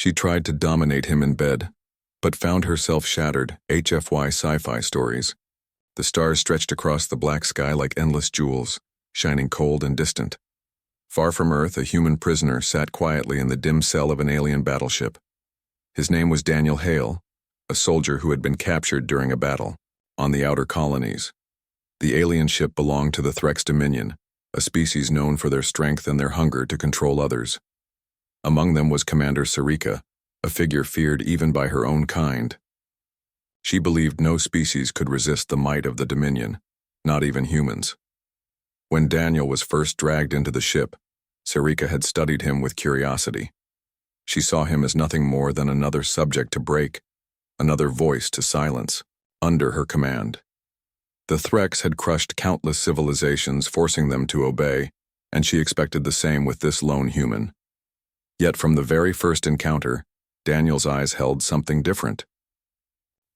She tried to dominate him in bed, but found herself shattered. HFY Sci-Fi Stories. The stars stretched across the black sky like endless jewels, shining cold and distant. Far from Earth, a human prisoner sat quietly in the dim cell of an alien battleship. His name was Daniel Hale, a soldier who had been captured during a battle on the outer colonies. The alien ship belonged to the Threx Dominion, a species known for their strength and their hunger to control others. Among them was Commander Sarika, a figure feared even by her own kind. She believed no species could resist the might of the Dominion, not even humans. When Daniel was first dragged into the ship, Sarika had studied him with curiosity. She saw him as nothing more than another subject to break, another voice to silence, under her command. The Threx had crushed countless civilizations, forcing them to obey, and she expected the same with this lone human. Yet from the very first encounter, Daniel's eyes held something different.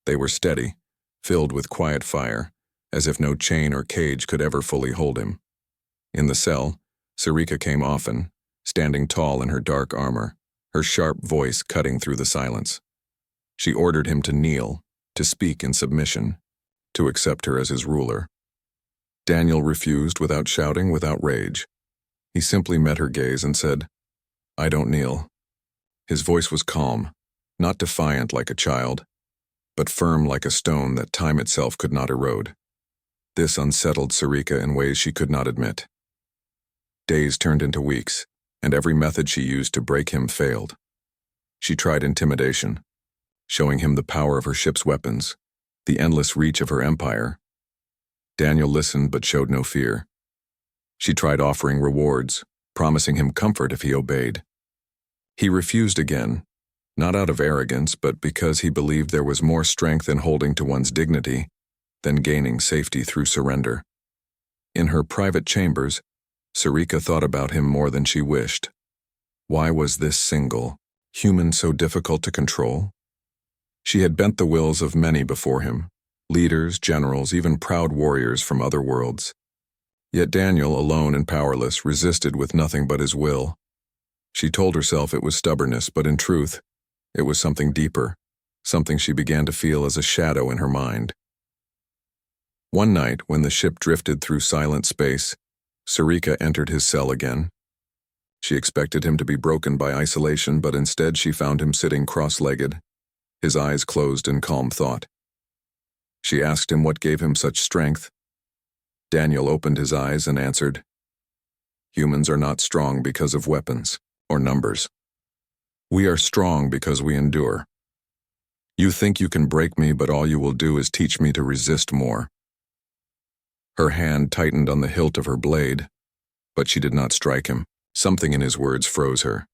They were steady, filled with quiet fire, as if no chain or cage could ever fully hold him. In the cell, Sarika came often, standing tall in her dark armor, her sharp voice cutting through the silence. She ordered him to kneel, to speak in submission, to accept her as his ruler. Daniel refused without shouting, without rage. He simply met her gaze and said, "I don't kneel." His voice was calm, not defiant like a child, but firm like a stone that time itself could not erode. This unsettled Sarika in ways she could not admit. Days turned into weeks, and every method she used to break him failed. She tried intimidation, showing him the power of her ship's weapons, the endless reach of her empire. Daniel listened but showed no fear. She tried offering rewards, promising him comfort if he obeyed. He refused again, not out of arrogance, but because he believed there was more strength in holding to one's dignity than gaining safety through surrender. In her private chambers, Sarika thought about him more than she wished. Why was this single human so difficult to control? She had bent the wills of many before him, leaders, generals, even proud warriors from other worlds. Yet Daniel, alone and powerless, resisted with nothing but his will. She told herself it was stubbornness, but in truth, it was something deeper, something she began to feel as a shadow in her mind. One night, when the ship drifted through silent space, Sarika entered his cell again. She expected him to be broken by isolation, but instead she found him sitting cross-legged, his eyes closed in calm thought. She asked him what gave him such strength. Daniel opened his eyes and answered, "Humans are not strong because of weapons or numbers. We are strong because we endure. You think you can break me, but all you will do is teach me to resist more." Her hand tightened on the hilt of her blade, but she did not strike him. Something in his words froze her.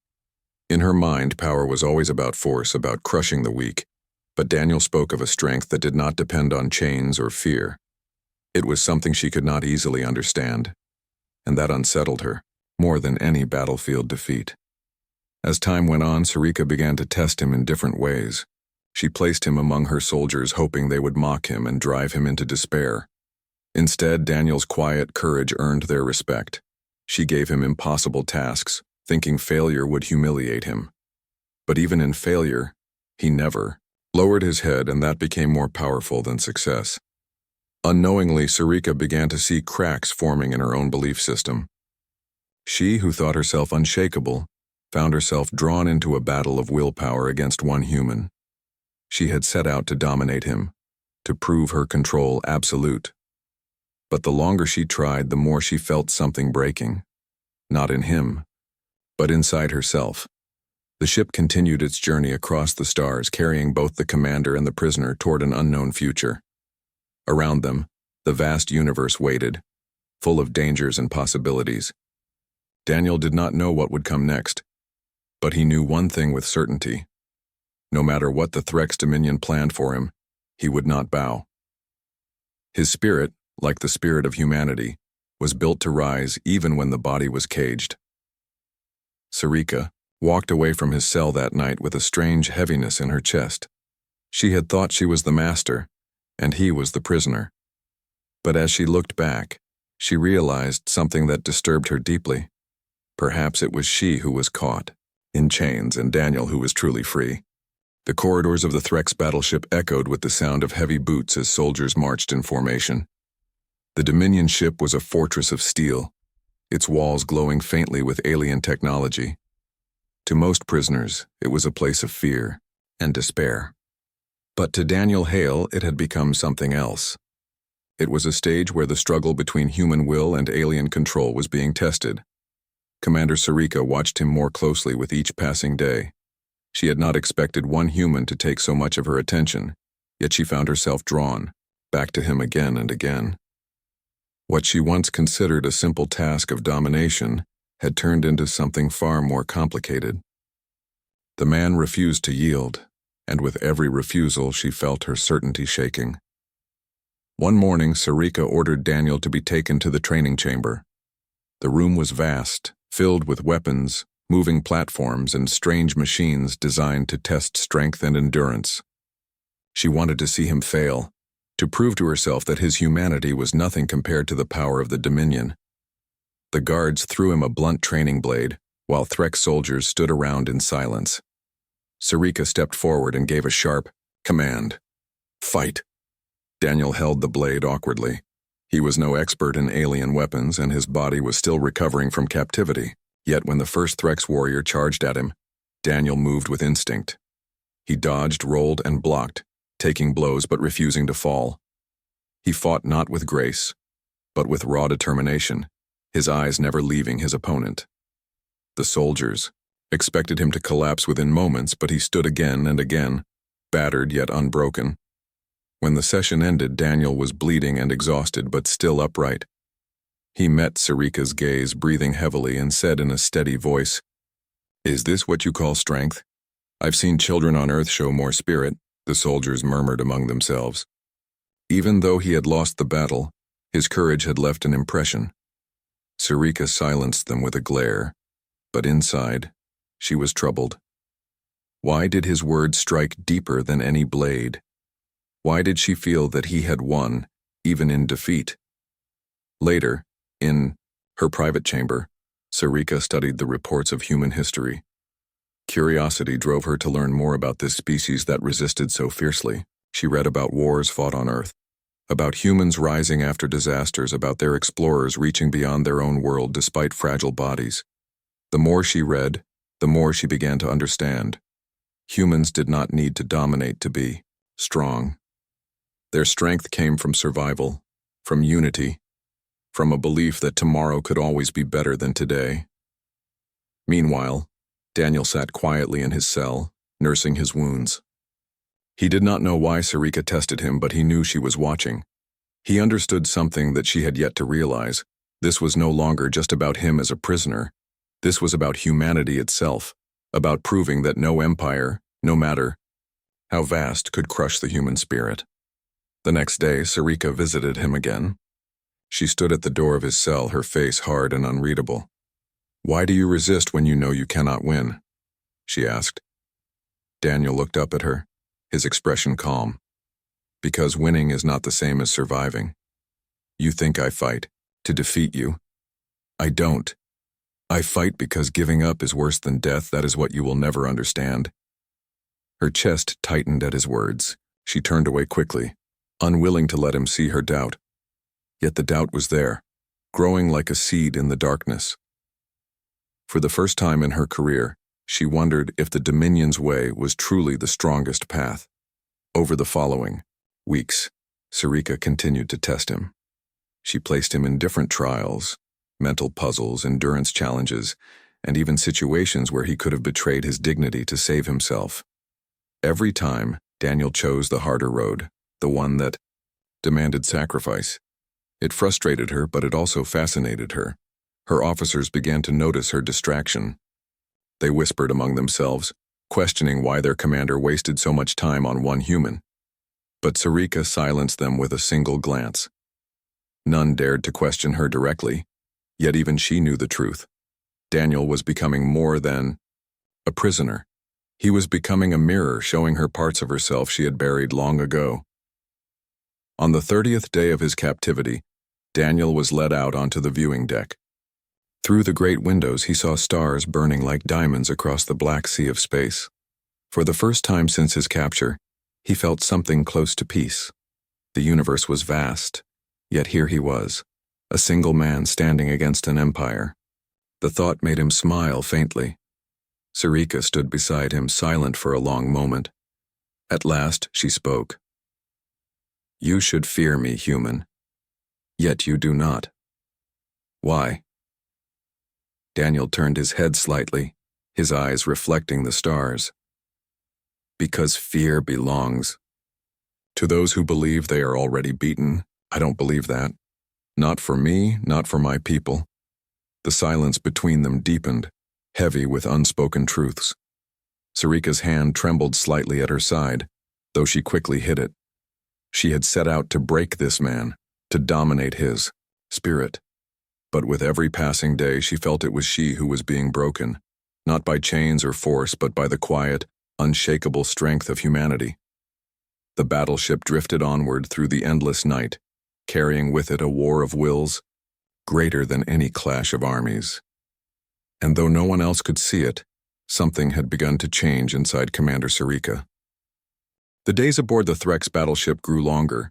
In her mind, power was always about force, about crushing the weak, but Daniel spoke of a strength that did not depend on chains or fear. It was something she could not easily understand, and that unsettled her more than any battlefield defeat. As time went on, Sarika began to test him in different ways. She placed him among her soldiers, hoping they would mock him and drive him into despair. Instead, Daniel's quiet courage earned their respect. She gave him impossible tasks, thinking failure would humiliate him. But even in failure, he never lowered his head, and that became more powerful than success. Unknowingly, Sarika began to see cracks forming in her own belief system. She, who thought herself unshakable, found herself drawn into a battle of willpower against one human. She had set out to dominate him, to prove her control absolute. But the longer she tried, the more she felt something breaking. Not in him, but inside herself. The ship continued its journey across the stars, carrying both the commander and the prisoner toward an unknown future. Around them, the vast universe waited, full of dangers and possibilities. Daniel did not know what would come next, but he knew one thing with certainty. No matter what the Threx Dominion planned for him, he would not bow. His spirit, like the spirit of humanity, was built to rise even when the body was caged. Sarika walked away from his cell that night with a strange heaviness in her chest. She had thought she was the master, and he was the prisoner. But as she looked back, she realized something that disturbed her deeply. Perhaps it was she who was caught. in chains, and Daniel, who was truly free. The corridors of the Threx battleship echoed with the sound of heavy boots as soldiers marched in formation. The Dominion ship was a fortress of steel, its walls glowing faintly with alien technology. To most prisoners, it was a place of fear and despair. But to Daniel Hale, it had become something else. It was a stage where the struggle between human will and alien control was being tested. Commander Sarika watched him more closely with each passing day. She had not expected one human to take so much of her attention, yet she found herself drawn back to him again and again. What she once considered a simple task of domination had turned into something far more complicated. The man refused to yield, and with every refusal she felt her certainty shaking. One morning, Sarika ordered Daniel to be taken to the training chamber. The room was vast, filled with weapons, moving platforms, and strange machines designed to test strength and endurance. She wanted to see him fail, to prove to herself that his humanity was nothing compared to the power of the Dominion. The guards threw him a blunt training blade, while Threx soldiers stood around in silence. Sarika stepped forward and gave a sharp command. "Fight!" Daniel held the blade awkwardly. He was no expert in alien weapons, and his body was still recovering from captivity. Yet when the first Threx warrior charged at him, Daniel moved with instinct. He dodged, rolled, and blocked, taking blows but refusing to fall. He fought not with grace, but with raw determination, his eyes never leaving his opponent. The soldiers expected him to collapse within moments, but he stood again and again, battered yet unbroken. When the session ended, Daniel was bleeding and exhausted, but still upright. He met Sarika's gaze, breathing heavily, and said in a steady voice, "Is this what you call strength? I've seen children on Earth show more spirit," the soldiers murmured among themselves. Even though he had lost the battle, his courage had left an impression. Sarika silenced them with a glare, but inside, she was troubled. Why did his words strike deeper than any blade? Why did she feel that he had won, even in defeat? Later, in her private chamber, Sarika studied the reports of human history. Curiosity drove her to learn more about this species that resisted so fiercely. She read about wars fought on Earth, about humans rising after disasters, about their explorers reaching beyond their own world despite fragile bodies. The more she read, the more she began to understand. Humans did not need to dominate to be strong. Their strength came from survival, from unity, from a belief that tomorrow could always be better than today. Meanwhile, Daniel sat quietly in his cell, nursing his wounds. He did not know why Sarika tested him, but he knew she was watching. He understood something that she had yet to realize. This was no longer just about him as a prisoner. This was about humanity itself, about proving that no empire, no matter how vast, could crush the human spirit. The next day, Sarika visited him again. She stood at the door of his cell, her face hard and unreadable. "Why do you resist when you know you cannot win?" she asked. Daniel looked up at her, his expression calm. "Because winning is not the same as surviving. You think I fight to defeat you. I don't. I fight because giving up is worse than death. That is what you will never understand." Her chest tightened at his words. She turned away quickly, unwilling to let him see her doubt. Yet the doubt was there, growing like a seed in the darkness. For the first time in her career, she wondered if the Dominion's way was truly the strongest path. Over the following weeks, Sarika continued to test him. She placed him in different trials, mental puzzles, endurance challenges, and even situations where he could have betrayed his dignity to save himself. Every time, Daniel chose the harder road, the one that demanded sacrifice. It frustrated her, but it also fascinated her. Her officers began to notice her distraction. They whispered among themselves, questioning why their commander wasted so much time on one human. But Sarika silenced them with a single glance. None dared to question her directly, yet even she knew the truth. Daniel was becoming more than a prisoner. He was becoming a mirror, showing her parts of herself she had buried long ago. On the 30th day of his captivity, Daniel was led out onto the viewing deck. Through the great windows he saw stars burning like diamonds across the black sea of space. For the first time since his capture, he felt something close to peace. The universe was vast, yet here he was, a single man standing against an empire. The thought made him smile faintly. Sarika stood beside him, silent for a long moment. At last she spoke. "You should fear me, human. Yet you do not. Why?" Daniel turned his head slightly, his eyes reflecting the stars. "Because fear belongs to those who believe they are already beaten. I don't believe that. Not for me, not for my people." The silence between them deepened, heavy with unspoken truths. Sarika's hand trembled slightly at her side, though she quickly hid it. She had set out to break this man, to dominate his spirit. But with every passing day she felt it was she who was being broken, not by chains or force, but by the quiet, unshakable strength of humanity. The battleship drifted onward through the endless night, carrying with it a war of wills greater than any clash of armies. And though no one else could see it, something had begun to change inside Commander Sarika. The days aboard the Threx battleship grew longer,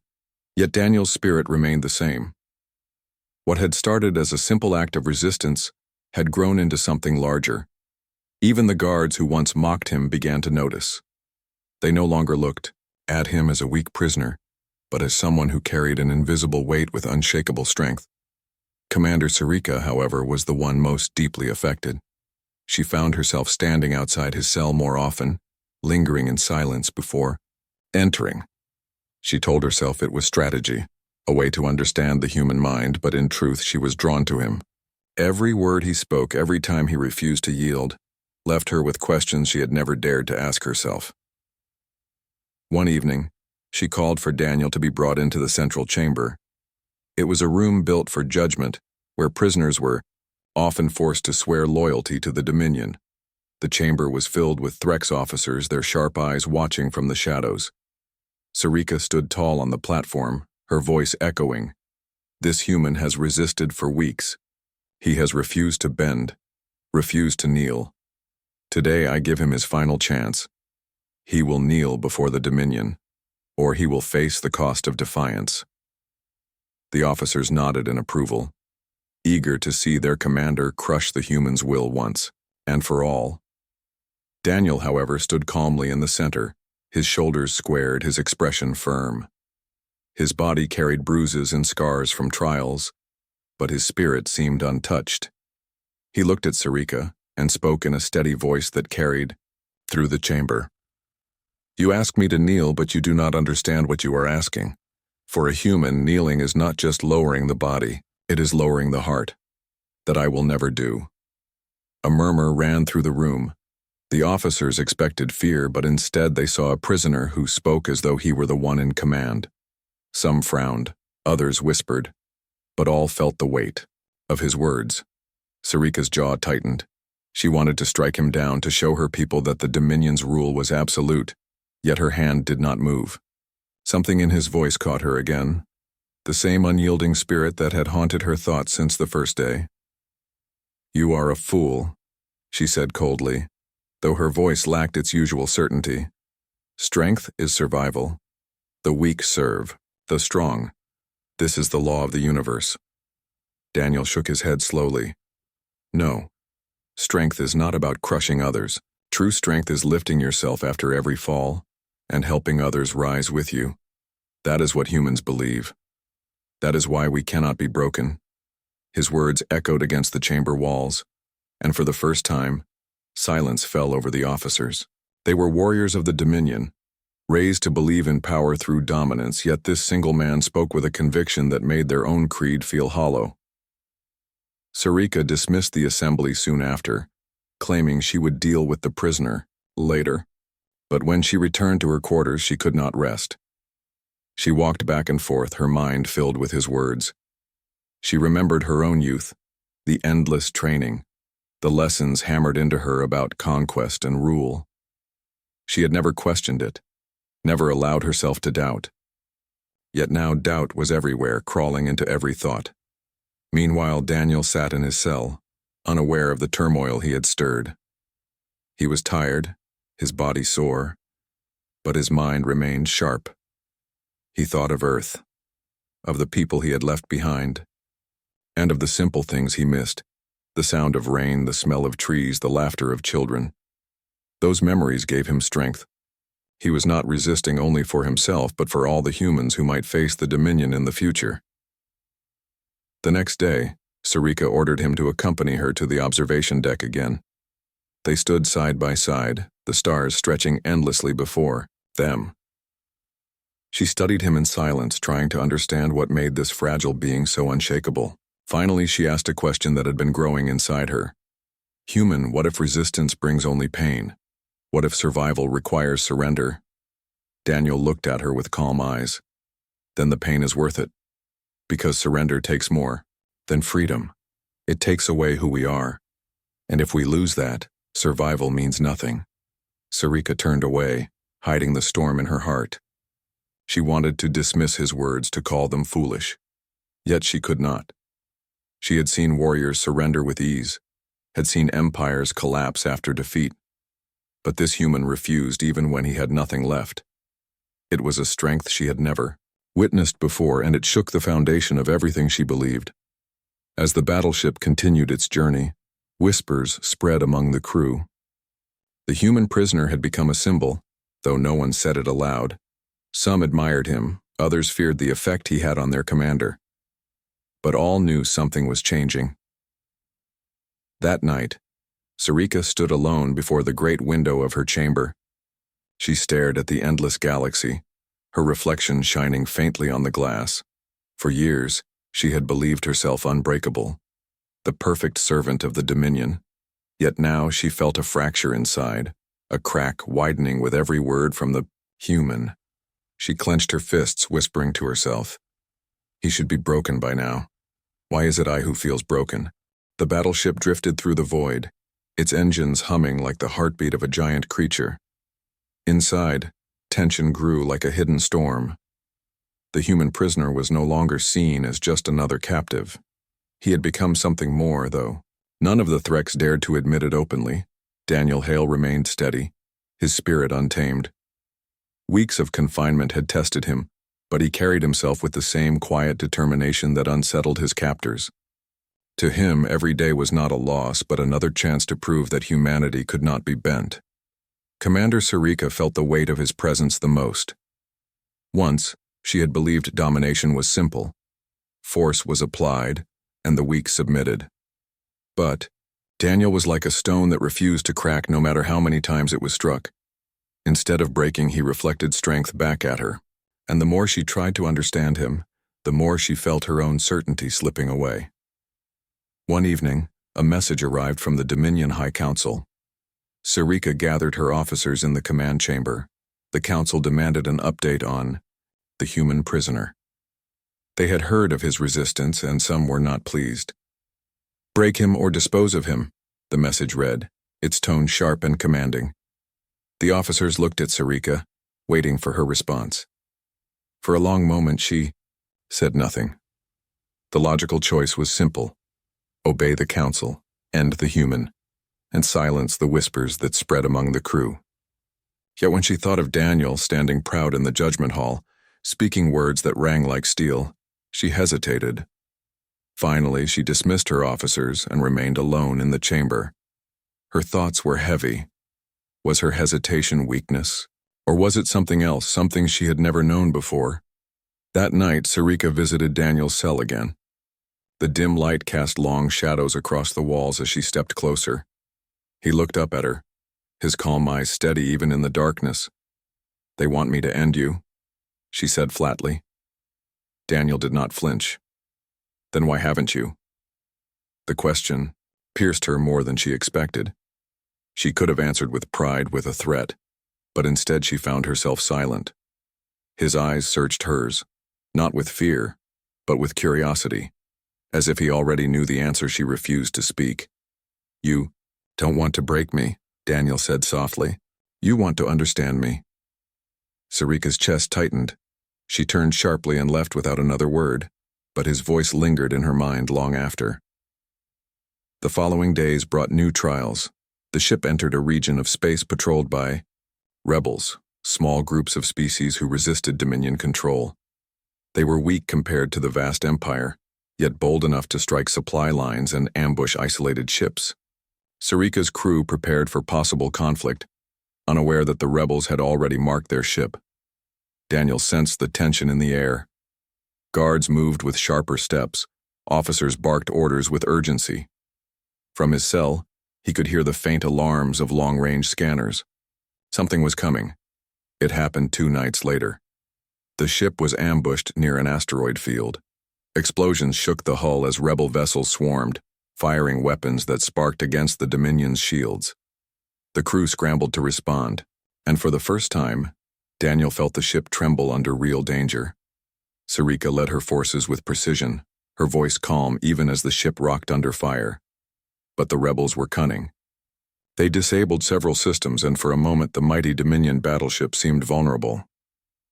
yet Daniel's spirit remained the same. What had started as a simple act of resistance had grown into something larger. Even the guards who once mocked him began to notice. They no longer looked at him as a weak prisoner, but as someone who carried an invisible weight with unshakable strength. Commander Sarika, however, was the one most deeply affected. She found herself standing outside his cell more often, lingering in silence before entering. She told herself it was strategy, a way to understand the human mind, but in truth she was drawn to him. Every word he spoke, every time he refused to yield, left her with questions she had never dared to ask herself. One evening, she called for Daniel to be brought into the central chamber. It was a room built for judgment, where prisoners were often forced to swear loyalty to the Dominion. The chamber was filled with Threx officers, their sharp eyes watching from the shadows. Sarika stood tall on the platform, her voice echoing. "This human has resisted for weeks. He has refused to bend, refused to kneel. Today I give him his final chance. He will kneel before the Dominion, or he will face the cost of defiance." The officers nodded in approval, eager to see their commander crush the human's will once and for all. Daniel, however, stood calmly in the center, his shoulders squared, his expression firm. His body carried bruises and scars from trials, but his spirit seemed untouched. He looked at Sarika and spoke in a steady voice that carried through the chamber. "You ask me to kneel, but you do not understand what you are asking. For a human, kneeling is not just lowering the body, it is lowering the heart. That I will never do." A murmur ran through the room. The officers expected fear, but instead they saw a prisoner who spoke as though he were the one in command. Some frowned, others whispered, but all felt the weight of his words. Sarika's jaw tightened. She wanted to strike him down, to show her people that the Dominion's rule was absolute, yet her hand did not move. Something in his voice caught her again, the same unyielding spirit that had haunted her thoughts since the first day. "You are a fool," she said coldly, though her voice lacked its usual certainty. "Strength is survival. The weak serve the strong. This is the law of the universe." Daniel shook his head slowly. "No. Strength is not about crushing others. True strength is lifting yourself after every fall and helping others rise with you. That is what humans believe. That is why we cannot be broken." His words echoed against the chamber walls, and for the first time, silence fell over the officers. They were warriors of the Dominion, raised to believe in power through dominance, yet this single man spoke with a conviction that made their own creed feel hollow. Sarika dismissed the assembly soon after, claiming she would deal with the prisoner later. But when she returned to her quarters, she could not rest. She walked back and forth, her mind filled with his words. She remembered her own youth, the endless training, the lessons hammered into her about conquest and rule. She had never questioned it, never allowed herself to doubt. Yet now doubt was everywhere, crawling into every thought. Meanwhile, Daniel sat in his cell, unaware of the turmoil he had stirred. He was tired, his body sore, but his mind remained sharp. He thought of Earth, of the people he had left behind, and of the simple things he missed, the sound of rain, the smell of trees, the laughter of children. Those memories gave him strength. He was not resisting only for himself, but for all the humans who might face the Dominion in the future. The next day, Sarika ordered him to accompany her to the observation deck again. They stood side by side, the stars stretching endlessly before them. She studied him in silence, trying to understand what made this fragile being so unshakable. Finally, she asked a question that had been growing inside her. Human, what if resistance brings only pain? What if survival requires surrender? Daniel looked at her with calm eyes. Then the pain is worth it. Because surrender takes more than freedom. It takes away who we are. And if we lose that, survival means nothing. Sarika turned away, hiding the storm in her heart. She wanted to dismiss his words, to call them foolish. Yet she could not. She had seen warriors surrender with ease, had seen empires collapse after defeat. But this human refused even when he had nothing left. It was a strength she had never witnessed before, and it shook the foundation of everything she believed. As the battleship continued its journey, whispers spread among the crew. The human prisoner had become a symbol, though no one said it aloud. Some admired him, others feared the effect he had on their commander. But all knew something was changing. That night, Sarika stood alone before the great window of her chamber. She stared at the endless galaxy, her reflection shining faintly on the glass. For years, she had believed herself unbreakable, the perfect servant of the Dominion. Yet now she felt a fracture inside, a crack widening with every word from the human. She clenched her fists, whispering to herself, "He should be broken by now. Why is it I who feels broken?" The battleship drifted through the void, its engines humming like the heartbeat of a giant creature. Inside, tension grew like a hidden storm. The human prisoner was no longer seen as just another captive. He had become something more, though. None of the Threx dared to admit it openly. Daniel Hale remained steady, his spirit untamed. Weeks of confinement had tested him, but he carried himself with the same quiet determination that unsettled his captors. To him, every day was not a loss, but another chance to prove that humanity could not be bent. Commander Sarika felt the weight of his presence the most. Once, she had believed domination was simple. Force was applied, and the weak submitted. But Daniel was like a stone that refused to crack no matter how many times it was struck. Instead of breaking, he reflected strength back at her, and the more she tried to understand him, the more she felt her own certainty slipping away. One evening, a message arrived from the Dominion High Council. Sarika gathered her officers in the command chamber. The council demanded an update on the human prisoner. They had heard of his resistance, and some were not pleased. "Break him or dispose of him," the message read, its tone sharp and commanding. The officers looked at Sarika, waiting for her response. For a long moment she said nothing. The logical choice was simple: obey the council, end the human, and silence the whispers that spread among the crew. Yet when she thought of Daniel standing proud in the judgment hall, speaking words that rang like steel, she hesitated. Finally, she dismissed her officers and remained alone in the chamber. Her thoughts were heavy. Was her hesitation weakness? Or was it something else, something she had never known before? That night, Sarika visited Daniel's cell again. The dim light cast long shadows across the walls as she stepped closer. He looked up at her, his calm eyes steady even in the darkness. "They want me to end you," she said flatly. Daniel did not flinch. "Then why haven't you?" The question pierced her more than she expected. She could have answered with pride, with a threat, but instead she found herself silent. His eyes searched hers, not with fear, but with curiosity. As if he already knew the answer, she refused to speak. "You don't want to break me," Daniel said softly. "You want to understand me." Sarika's chest tightened. She turned sharply and left without another word, but his voice lingered in her mind long after. The following days brought new trials. The ship entered a region of space patrolled by rebels, small groups of species who resisted Dominion control. They were weak compared to the vast empire, yet bold enough to strike supply lines and ambush isolated ships. Sarika's crew prepared for possible conflict, unaware that the rebels had already marked their ship. Daniel sensed the tension in the air. Guards moved with sharper steps. Officers barked orders with urgency. From his cell, he could hear the faint alarms of long-range scanners. Something was coming. It happened 2 nights later. The ship was ambushed near an asteroid field. Explosions shook the hull as rebel vessels swarmed, firing weapons that sparked against the Dominion's shields. The crew scrambled to respond, and for the first time, Daniel felt the ship tremble under real danger. Sarika led her forces with precision, her voice calm even as the ship rocked under fire. But the rebels were cunning. They disabled several systems, and for a moment the mighty Dominion battleship seemed vulnerable.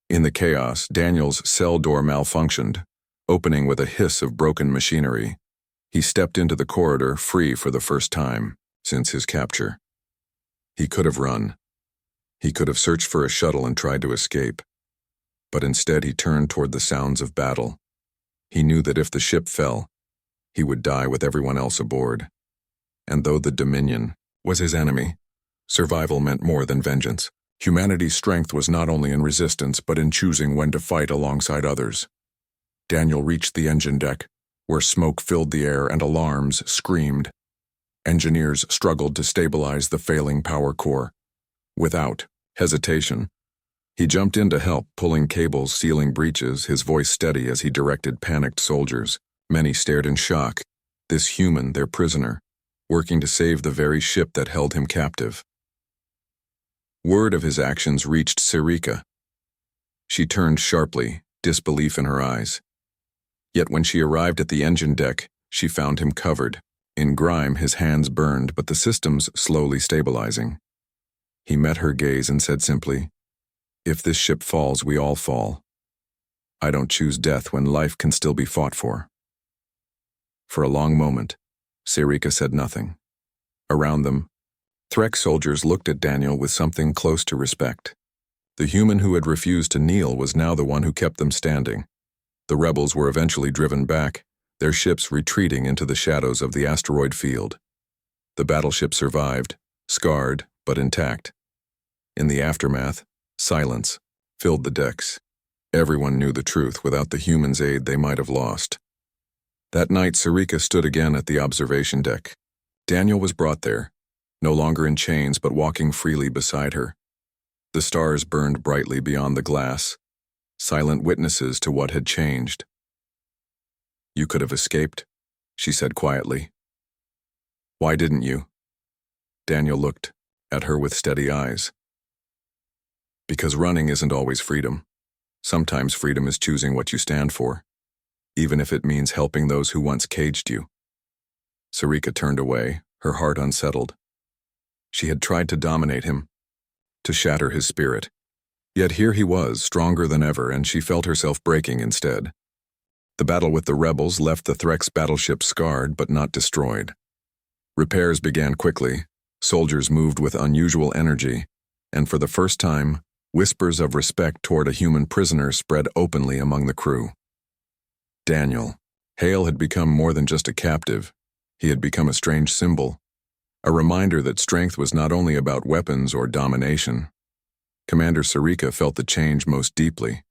In the chaos, Daniel's cell door malfunctioned, opening with a hiss of broken machinery. He stepped into the corridor, free for the first time since his capture. He could have run. He could have searched for a shuttle and tried to escape. But instead he turned toward the sounds of battle. He knew that if the ship fell, he would die with everyone else aboard. And though the Dominion was his enemy, survival meant more than vengeance. Humanity's strength was not only in resistance but in choosing when to fight alongside others. Daniel reached the engine deck, where smoke filled the air and alarms screamed. Engineers struggled to stabilize the failing power core. Without hesitation, he jumped in to help, pulling cables, sealing breaches, his voice steady as he directed panicked soldiers. Many stared in shock, this human their prisoner, working to save the very ship that held him captive. Word of his actions reached Sarika. She turned sharply, disbelief in her eyes. Yet when she arrived at the engine deck, she found him covered. In grime, his hands burned, but the systems slowly stabilizing. He met her gaze and said simply, "If this ship falls, we all fall. I don't choose death when life can still be fought for." For a long moment, Sarika said nothing. Around them, Threk soldiers looked at Daniel with something close to respect. The human who had refused to kneel was now the one who kept them standing. The rebels were eventually driven back, their ships retreating into the shadows of the asteroid field. The battleship survived, scarred but intact. In the aftermath, silence filled the decks. Everyone knew the truth. Without the humans' aid, they might have lost. That night, Sarika stood again at the observation deck. Daniel was brought there, no longer in chains but walking freely beside her. The stars burned brightly beyond the glass, silent witnesses to what had changed. "You could have escaped," she said quietly. "Why didn't you?" Daniel looked at her with steady eyes. "Because running isn't always freedom. Sometimes freedom is choosing what you stand for, even if it means helping those who once caged you." Sarika turned away, her heart unsettled. She had tried to dominate him, to shatter his spirit. Yet here he was, stronger than ever, and she felt herself breaking instead. The battle with the rebels left the Threk's battleship scarred but not destroyed. Repairs began quickly, soldiers moved with unusual energy, and for the first time, whispers of respect toward a human prisoner spread openly among the crew. Daniel. Hale had become more than just a captive. He had become a strange symbol, a reminder that strength was not only about weapons or domination. Commander Sarika felt the change most deeply.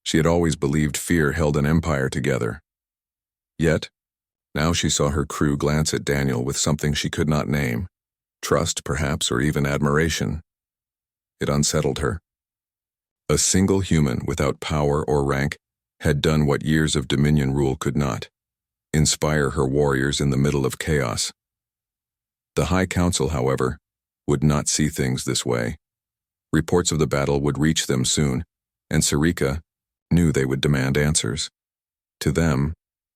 She had always believed fear held an empire together. Yet, now she saw her crew glance at Daniel with something she could not name, trust perhaps, or even admiration. It unsettled her. A single human without power or rank had done what years of Dominion rule could not: inspire her warriors in the middle of chaos. The High Council, however, would not see things this way. Reports of the battle would reach them soon, and Sarika knew they would demand answers. To them,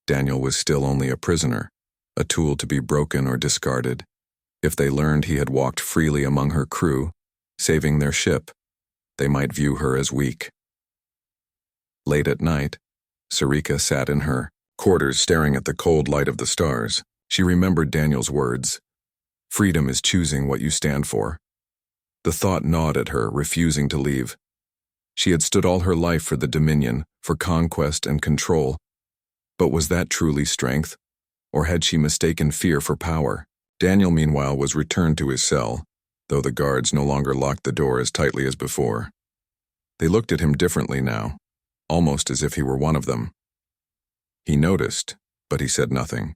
Daniel was still only a prisoner, a tool to be broken or discarded. If they learned he had walked freely among her crew, saving their ship, they might view her as weak. Late at night, Sarika sat in her quarters staring at the cold light of the stars. She remembered Daniel's words. Freedom is choosing what you stand for. The thought gnawed at her, refusing to leave. She had stood all her life for the Dominion, for conquest and control. But was that truly strength? Or had she mistaken fear for power? Daniel, meanwhile, was returned to his cell, though the guards no longer locked the door as tightly as before. They looked at him differently now, almost as if he were one of them. He noticed, but he said nothing.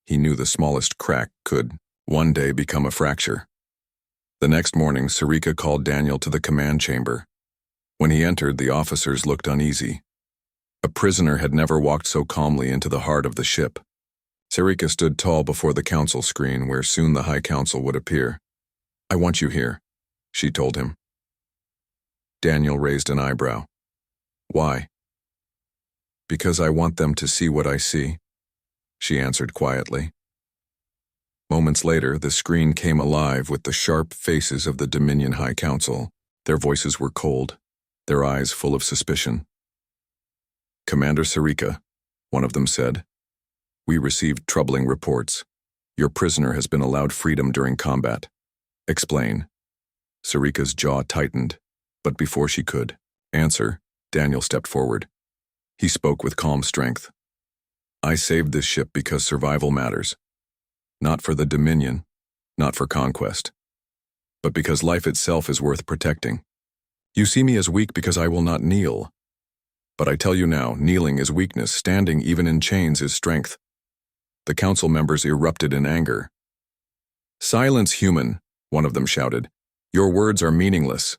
He knew the smallest crack could, one day, become a fracture. The next morning, Sarika called Daniel to the command chamber. When he entered, the officers looked uneasy. A prisoner had never walked so calmly into the heart of the ship. Sarika stood tall before the council screen, where soon the High Council would appear. "I want you here," she told him. Daniel raised an eyebrow. "Why?" "Because I want them to see what I see," she answered quietly. Moments later, the screen came alive with the sharp faces of the Dominion High Council. Their voices were cold, their eyes full of suspicion. "Commander Sarika," one of them said, "we received troubling reports. Your prisoner has been allowed freedom during combat. Explain." Sarika's jaw tightened, but before she could answer, Daniel stepped forward. He spoke with calm strength. "I saved this ship because survival matters. Not for the Dominion, not for conquest, but because life itself is worth protecting. You see me as weak because I will not kneel. But I tell you now, kneeling is weakness, standing even in chains is strength." The council members erupted in anger. "Silence, human," one of them shouted. "Your words are meaningless."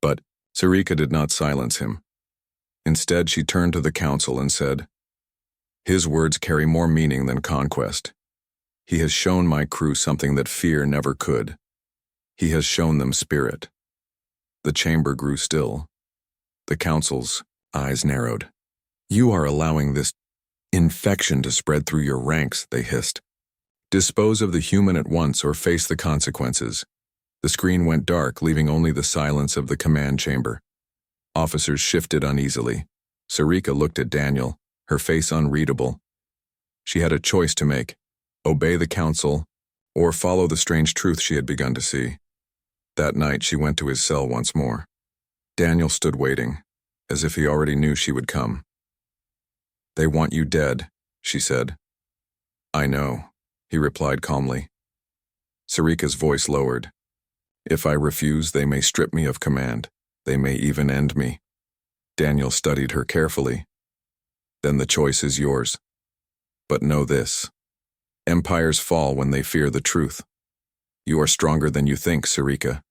But Sarika did not silence him. Instead, she turned to the council and said, "His words carry more meaning than conquest. He has shown my crew something that fear never could. He has shown them spirit." The chamber grew still. The council's eyes narrowed. "You are allowing this infection to spread through your ranks," they hissed. "Dispose of the human at once or face the consequences." The screen went dark, leaving only the silence of the command chamber. Officers shifted uneasily. Sarika looked at Daniel, her face unreadable. She had a choice to make: obey the council, or follow the strange truth she had begun to see. That night she went to his cell once more. Daniel stood waiting, as if he already knew she would come. "They want you dead," she said. "I know," he replied calmly. Sarika's voice lowered. "If I refuse, they may strip me of command. They may even end me." Daniel studied her carefully. "Then the choice is yours. But know this: empires fall when they fear the truth. You are stronger than you think, Sarika.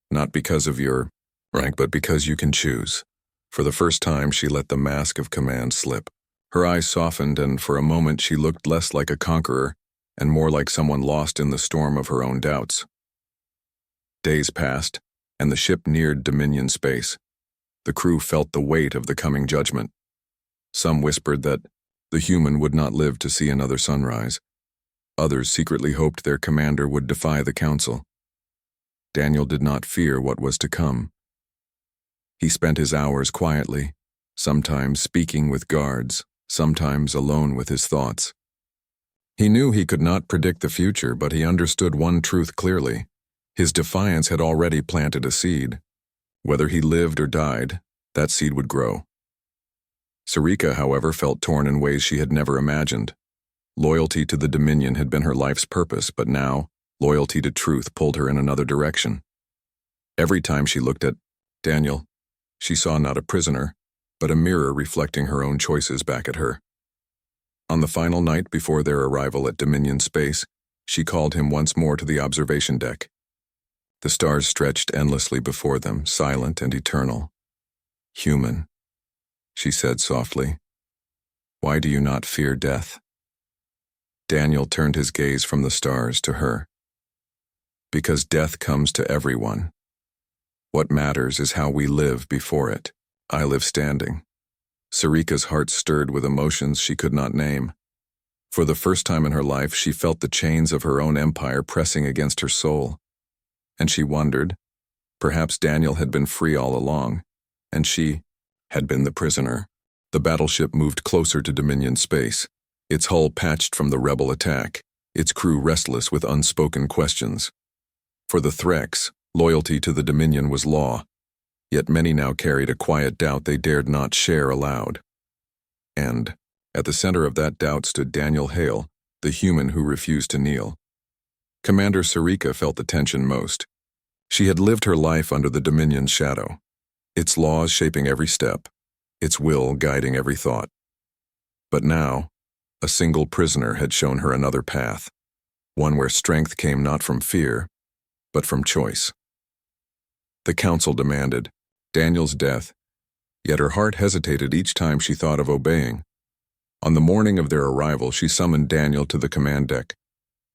Not because of your rank, but because you can choose." For the first time, she let the mask of command slip. Her eyes softened, and for a moment she looked less like a conqueror and more like someone lost in the storm of her own doubts. Days passed, and the ship neared Dominion space. The crew felt the weight of the coming judgment. Some whispered that the human would not live to see another sunrise. Others secretly hoped their commander would defy the council. Daniel did not fear what was to come. He spent his hours quietly, sometimes speaking with guards, sometimes alone with his thoughts. He knew he could not predict the future, but he understood one truth clearly. His defiance had already planted a seed. Whether he lived or died, that seed would grow. Sarika, however, felt torn in ways she had never imagined. Loyalty to the Dominion had been her life's purpose, but now, loyalty to truth pulled her in another direction. Every time she looked at Daniel, she saw not a prisoner, but a mirror reflecting her own choices back at her. On the final night before their arrival at Dominion space, she called him once more to the observation deck. The stars stretched endlessly before them, silent and eternal. "Human," she said softly, "why do you not fear death?" Daniel turned his gaze from the stars to her. "Because death comes to everyone. What matters is how we live before it. I live standing." Sarika's heart stirred with emotions she could not name. For the first time in her life, she felt the chains of her own empire pressing against her soul. And she wondered, perhaps Daniel had been free all along, and she had been the prisoner. The battleship moved closer to Dominion space. its hull patched from the rebel attack, its crew restless with unspoken questions. For the Threx, loyalty to the Dominion was law, yet many now carried a quiet doubt they dared not share aloud. And, at the center of that doubt stood Daniel Hale, the human who refused to kneel. Commander Scifi felt the tension most. She had lived her life under the Dominion's shadow, its laws shaping every step, its will guiding every thought. But now, a single prisoner had shown her another path, one where strength came not from fear, but from choice. The council demanded Daniel's death, yet her heart hesitated each time she thought of obeying. On the morning of their arrival, she summoned Daniel to the command deck.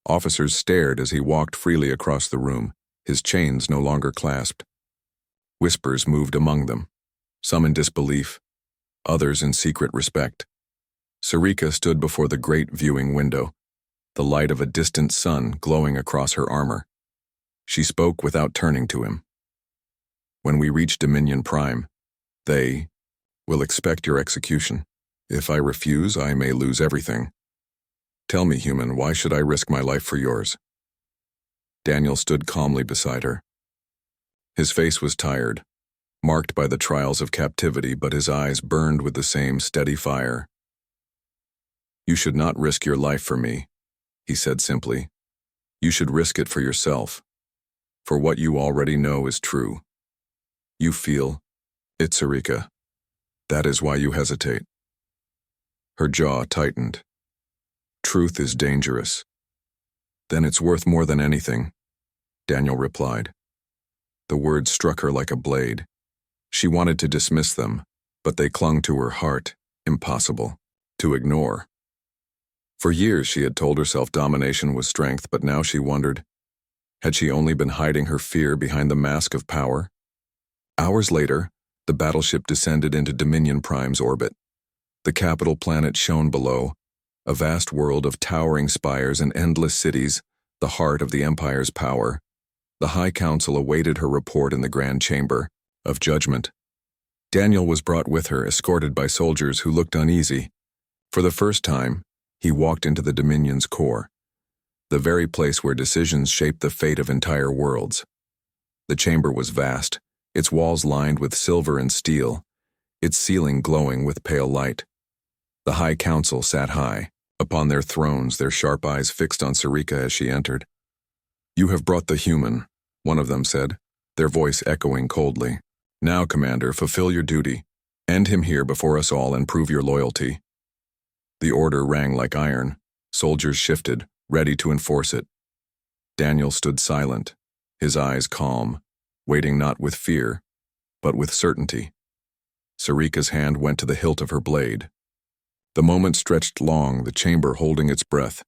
Officers stared as he walked freely across the room, his chains no longer clasped. Whispers moved among them, some in disbelief, others in secret respect. Scifi stood before the great viewing window, the light of a distant sun glowing across her armor. She spoke without turning to him. When we reach Dominion Prime, they will expect your execution. If I refuse, I may lose everything. Tell me, human, why should I risk my life for yours? Daniel stood calmly beside her. His face was tired, marked by the trials of captivity, but his eyes burned with the same steady fire. You should not risk your life for me, he said simply. You should risk it for yourself, for what you already know is true. You feel it, Scifi. That is why you hesitate. Her jaw tightened. Truth is dangerous. Then it's worth more than anything, Daniel replied. The words struck her like a blade. She wanted to dismiss them, but they clung to her heart, impossible to ignore. For years she had told herself domination was strength, but now she wondered, had she only been hiding her fear behind the mask of power? Hours later, the battleship descended into Dominion Prime's orbit. The capital planet shone below, a vast world of towering spires and endless cities, the heart of the Empire's power. The High Council awaited her report in the Grand Chamber of Judgment. Daniel was brought with her, escorted by soldiers who looked uneasy. For the first time, he walked into the Dominion's core, the very place where decisions shaped the fate of entire worlds. The chamber was vast, its walls lined with silver and steel, its ceiling glowing with pale light. The High Council sat high, upon their thrones, their sharp eyes fixed on Scifi as she entered. You have brought the human, one of them said, their voice echoing coldly. Now, Commander, fulfill your duty. End him here before us all and prove your loyalty. The order rang like iron. Soldiers shifted, ready to enforce it. Daniel stood silent, his eyes calm, waiting not with fear, but with certainty. Scifi's hand went to the hilt of her blade. The moment stretched long, the chamber holding its breath.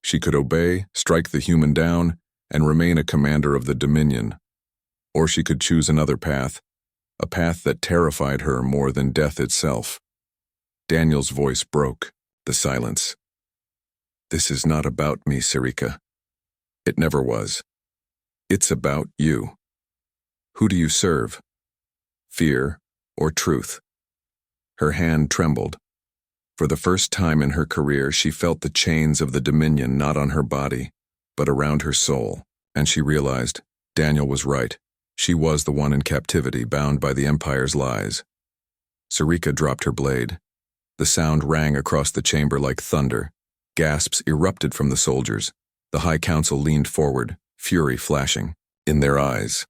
She could obey, strike the human down, and remain a commander of the Dominion. Or she could choose another path, a path that terrified her more than death itself. Daniel's voice broke the silence. This is not about me, Scifi. It never was. It's about you. Who do you serve? Fear or truth? Her hand trembled. For the first time in her career, she felt the chains of the Dominion not on her body, but around her soul, and she realized Daniel was right. She was the one in captivity, bound by the Empire's lies. Scifi dropped her blade. The sound rang across the chamber like thunder. Gasps erupted from the soldiers. The High Council leaned forward, fury flashing in their eyes.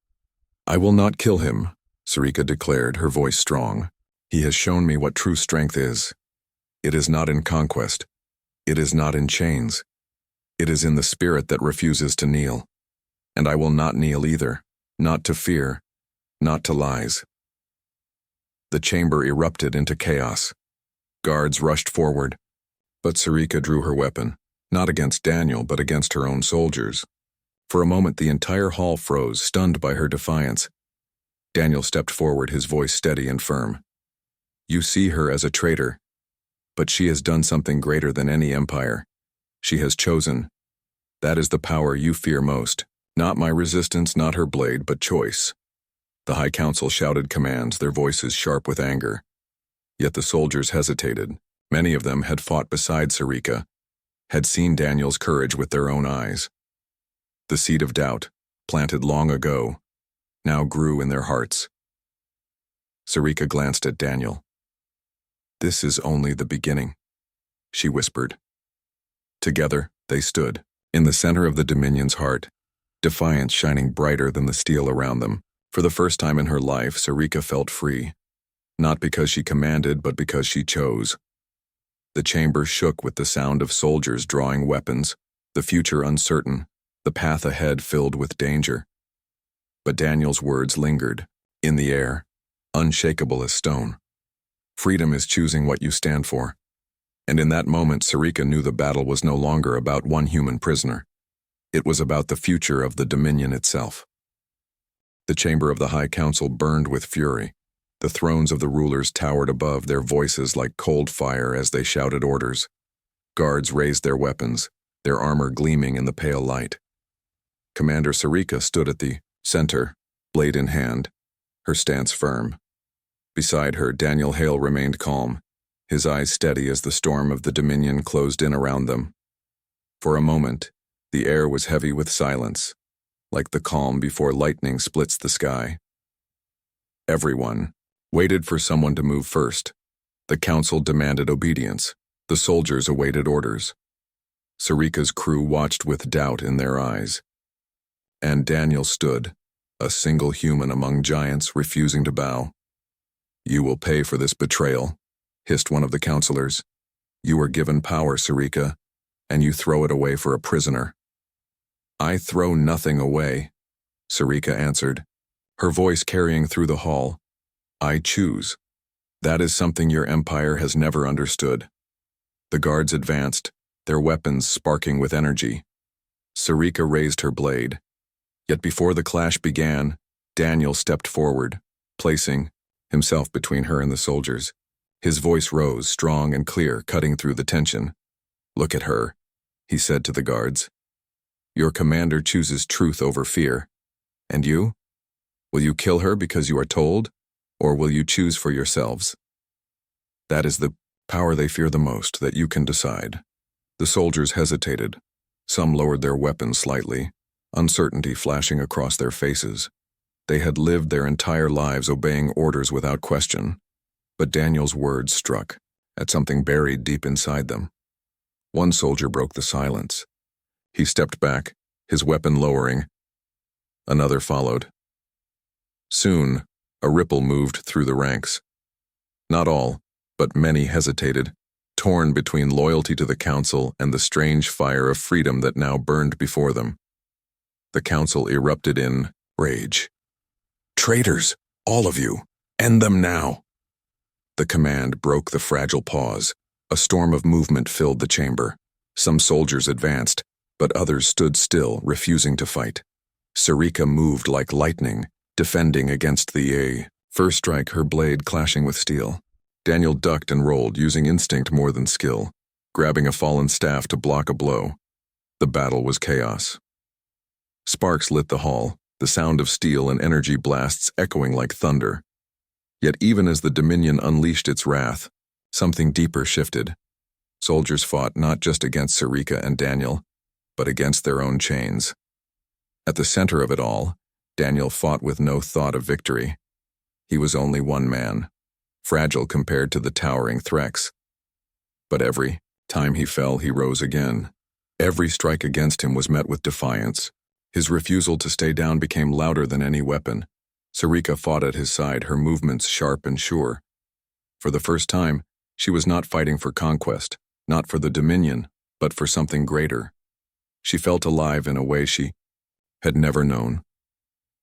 I will not kill him, Scifi declared, her voice strong. He has shown me what true strength is. It is not in conquest. It is not in chains. It is in the spirit that refuses to kneel. And I will not kneel either, not to fear, not to lies. The chamber erupted into chaos. Guards rushed forward, but Scifi drew her weapon, not against Daniel, but against her own soldiers. For a moment, the entire hall froze, stunned by her defiance. Daniel stepped forward, his voice steady and firm. You see her as a traitor, but she has done something greater than any empire. She has chosen. That is the power you fear most. Not my resistance, not her blade, but choice. The High Council shouted commands, their voices sharp with anger. Yet the soldiers hesitated, Many of them had fought beside Sarika, had seen Daniel's courage with their own eyes. The seed of doubt, planted long ago, now grew in their hearts. Sarika glanced at Daniel. "This is only the beginning," she whispered. Together, they stood, in the center of the Dominion's heart, defiance shining brighter than the steel around them. For the first time in her life, Sarika felt free, not because she commanded, but because she chose. The chamber shook with the sound of soldiers drawing weapons, the future uncertain, the path ahead filled with danger. But Daniel's words lingered, in the air, unshakable as stone. Freedom is choosing what you stand for. And in that moment, Sarika knew the battle was no longer about one human prisoner. It was about the future of the Dominion itself. The chamber of the High Council burned with fury. The thrones of the rulers towered above, their voices like cold fire as they shouted orders. Guards raised their weapons, their armor gleaming in the pale light. Commander Sarika stood at the center, blade in hand, her stance firm. Beside her, Daniel Hale remained calm, his eyes steady as the storm of the Dominion closed in around them. For a moment, the air was heavy with silence, like the calm before lightning splits the sky. Everyone waited for someone to move first. The council demanded obedience. The soldiers awaited orders. Sarika's crew watched with doubt in their eyes. And Daniel stood, a single human among giants, refusing to bow. "You will pay for this betrayal," hissed one of the counselors. "You were given power, Sarika, and you throw it away for a prisoner." "I throw nothing away," Sarika answered, her voice carrying through the hall. "I choose. That is something your empire has never understood." The guards advanced, their weapons sparking with energy. Sarika raised her blade. Yet before the clash began, Daniel stepped forward, placing himself between her and the soldiers. His voice rose, strong and clear, cutting through the tension. "Look at her," he said to the guards. "Your commander chooses truth over fear. And you? Will you kill her because you are told, or will you choose for yourselves? That is the power they fear the most, that you can decide." The soldiers hesitated. Some lowered their weapons slightly, uncertainty flashing across their faces. They had lived their entire lives obeying orders without question. But Daniel's words struck at something buried deep inside them. One soldier broke the silence. He stepped back, his weapon lowering. Another followed. Soon, a ripple moved through the ranks. Not all, but many hesitated, torn between loyalty to the council and the strange fire of freedom that now burned before them. The council erupted in rage. "Traitors, all of you, end them now." The command broke the fragile pause. A storm of movement filled the chamber. Some soldiers advanced, but others stood still, refusing to fight. Sarika moved like lightning, defending against the first strike, her blade clashing with steel. Daniel ducked and rolled, using instinct more than skill, grabbing a fallen staff to block a blow. The battle was chaos. Sparks lit the hall, the sound of steel and energy blasts echoing like thunder. Yet even as the Dominion unleashed its wrath, something deeper shifted. Soldiers fought not just against Sarika and Daniel, but against their own chains. At the center of it all, Daniel fought with no thought of victory. He was only one man, fragile compared to the towering threats. But every time he fell, he rose again. Every strike against him was met with defiance. His refusal to stay down became louder than any weapon. Sarika fought at his side, her movements sharp and sure. For the first time, she was not fighting for conquest, not for the Dominion, but for something greater. She felt alive in a way she had never known.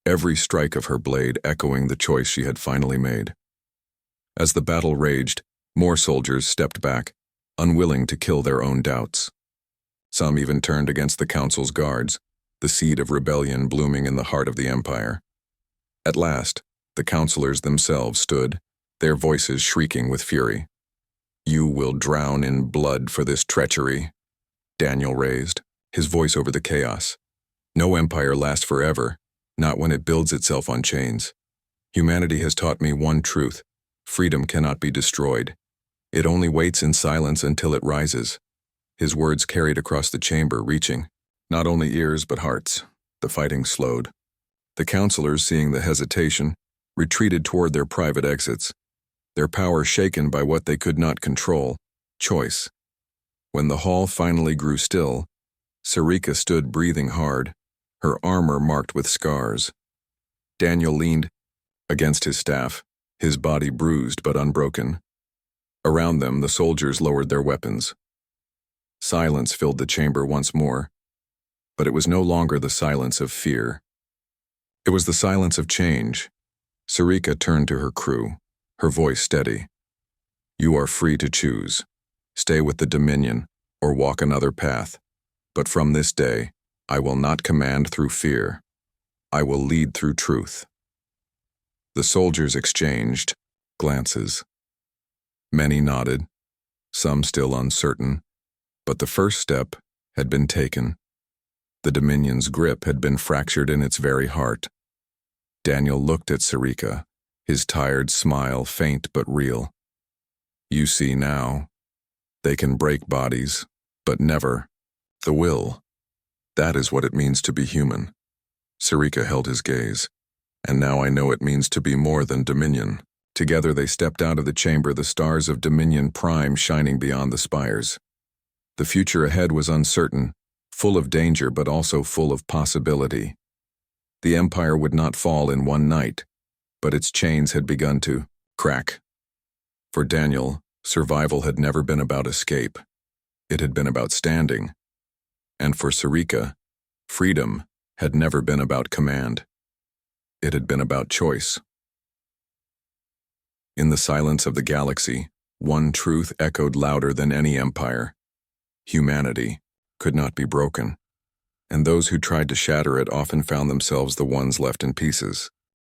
Every strike of her blade echoing the choice she had finally made. As the battle raged, more soldiers stepped back, unwilling to kill their own doubts. Some even turned against the council's guards, the seed of rebellion blooming in the heart of the empire. At last, the counselors themselves stood, their voices shrieking with fury. "You will drown in blood for this treachery," Daniel raised, his voice over the chaos. "No empire lasts forever, not when it builds itself on chains. Humanity has taught me one truth: freedom cannot be destroyed. It only waits in silence until it rises. His words carried across the chamber, reaching not only ears but hearts. The fighting slowed. The counselors, seeing the hesitation, retreated toward their private exits, their power shaken by what they could not control, choice. When the hall finally grew still, Sarika stood breathing hard, her armor marked with scars. Daniel leaned against his staff, his body bruised but unbroken. Around them, the soldiers lowered their weapons. Silence filled the chamber once more, but it was no longer the silence of fear. It was the silence of change. Sarika turned to her crew, her voice steady. "You are free to choose. Stay with the Dominion or walk another path. But from this day, I will not command through fear. I will lead through truth." The soldiers exchanged glances. Many nodded, some still uncertain, but the first step had been taken. The Dominion's grip had been fractured in its very heart. Daniel looked at Sarika, his tired smile faint but real. "You see now, they can break bodies, but never the will. That is what it means to be human." Sarika held his gaze. "And now I know it means to be more than Dominion." Together they stepped out of the chamber, the stars of Dominion Prime shining beyond the spires. The future ahead was uncertain, full of danger but also full of possibility. The Empire would not fall in one night, but its chains had begun to crack. For Daniel, survival had never been about escape. It had been about standing. And for Sarika, freedom had never been about command. It had been about choice. In the silence of the galaxy, one truth echoed louder than any empire. Humanity could not be broken, and those who tried to shatter it often found themselves the ones left in pieces.